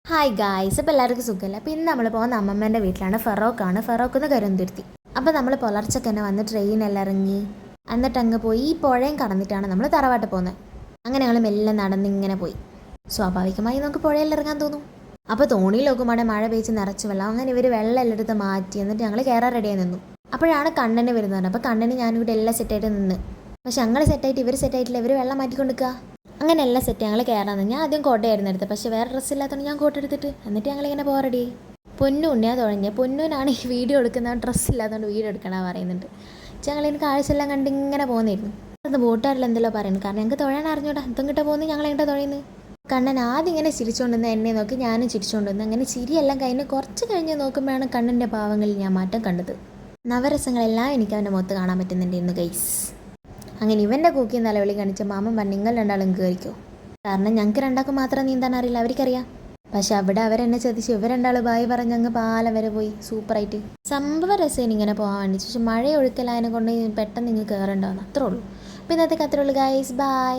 Hi guys, അപ്പോൾ എല്ലാവർക്കും സുഖമല്ല. അപ്പോൾ ഇന്ന് നമ്മൾ പോകുന്ന അമ്മമ്മേൻ്റെ വീട്ടിലാണ്. ഫറോക്ക് കരുന്തുരുത്തി. അപ്പോൾ നമ്മൾ പുലർച്ചയ്ക്ക് തന്നെ വന്ന് ട്രെയിനെല്ലാം ഇറങ്ങി എന്നിട്ട് അങ്ങ് പോയി ഈ പുഴയും കടന്നിട്ടാണ് നമ്മൾ തറവാട്ട് പോകുന്നത്. അങ്ങനെ ഞങ്ങൾ മെല്ലെ നടന്നിങ്ങനെ പോയി. സ്വാഭാവികമായി നമുക്ക് പുഴയിൽ ഇറങ്ങാൻ തോന്നും. അപ്പോൾ തോണിയിൽ നോക്കുമ്പോൾ മഴ പെയ്ച്ച് നിറച്ച് വെള്ളം. അങ്ങനെ ഇവർ വെള്ളം എല്ലാം എടുത്ത് മാറ്റി എന്നിട്ട് ഞങ്ങൾ കയറാൻ റെഡിയായി നിന്നു. അപ്പോഴാണ് കണ്ണന് വരുന്നത്. അപ്പോൾ കണ്ണന് ഞാനിവിടെ എല്ലാം സെറ്റായിട്ട് നിന്ന്. പക്ഷെ ഞങ്ങൾ സെറ്റായിട്ട് ഇവർ സെറ്റായിട്ടില്ല. ഇവർ വെള്ളം മാറ്റിക്കൊണ്ടിരിക്കുക. അങ്ങനെ എല്ലാം സെറ്റ് ഞങ്ങൾ കയറാമെന്ന്. ഞാൻ ആദ്യം കോട്ടയായിരുന്നു എടുത്തത്. പക്ഷേ വേറെ ഡ്രസ്സ് ഇല്ലാത്തതുകൊണ്ട് ഞാൻ കോട്ട എടുത്തിട്ട് എന്നിട്ട് ഞങ്ങളിങ്ങനെ പോരടി. പൊന്നു ഉണ്ണിയാ തുഴഞ്ഞ് പൊന്നുവിനാണ് ഈ വീഡിയോ എടുക്കുന്ന ഡ്രസ്സ് ഇല്ലാത്തതുകൊണ്ട് വീഡിയോ എടുക്കണ പറയുന്നുണ്ട്. ഞങ്ങളിങ്ങനെ കാഴ്ചയെല്ലാം കണ്ട് ഇങ്ങനെ പോകുന്നിരുന്നു. അത് ബോട്ടുകാരിൽ എന്തെല്ലോ പറയുന്നു. കാരണം ഞങ്ങൾക്ക് തുഴയാൻ അറിഞ്ഞൂടാ. കിട്ടാൻ പോകുന്നത് ഞങ്ങൾ എങ്ങോട്ടാ തുഴയുന്നത്. കണ്ണൻ ആദ്യം ഇങ്ങനെ ചിരിച്ചുകൊണ്ടിരുന്ന എന്നെ നോക്കി ഞാനും ചിരിച്ചുകൊണ്ടിരുന്നു. അങ്ങനെ ചിരിയെല്ലാം കഴിഞ്ഞ് കുറച്ച് കഴിഞ്ഞ് നോക്കുമ്പോഴാണ് കണ്ണൻ്റെ പാവങ്ങളിൽ ഞാൻ മാറ്റം കണ്ടത്. നവരസങ്ങളെല്ലാം എനിക്ക് അവൻ്റെ മുഖത്ത് കാണാൻ പറ്റുന്നുണ്ടായിരുന്നു ഗൈസ്. അങ്ങനെ ഇവൻ്റെ കൂക്കി നിലവിളി കാണിച്ച മാമൻ പറഞ്ഞു, നിങ്ങൾ രണ്ടാളും കയറിക്കോ. കാരണം ഞങ്ങൾക്ക് രണ്ടാൾക്കും മാത്രം നീന്താൻ അറിയില്ല, അവർക്കറിയാം. പക്ഷെ അവിടെ അവരെന്നെ ചതിച്ച് ഇവർ രണ്ടാൾ ബായി പറഞ്ഞ് അങ്ങ് പാലം വരെ പോയി. സൂപ്പറായിട്ട് സംഭവ രസേന ഇങ്ങനെ പോകാൻ വേണ്ടി. പക്ഷെ മഴ ഒഴുക്കലായതിനെ കൊണ്ട് പെട്ടെന്ന് ഇങ്ങ് കയറണ്ടാവുന്നു, അത്രേ ഉള്ളൂ. അപ്പോൾ ഇന്നത്തെ അത്രേ ഉള്ളൂ ഗൈസ്. ബൈ.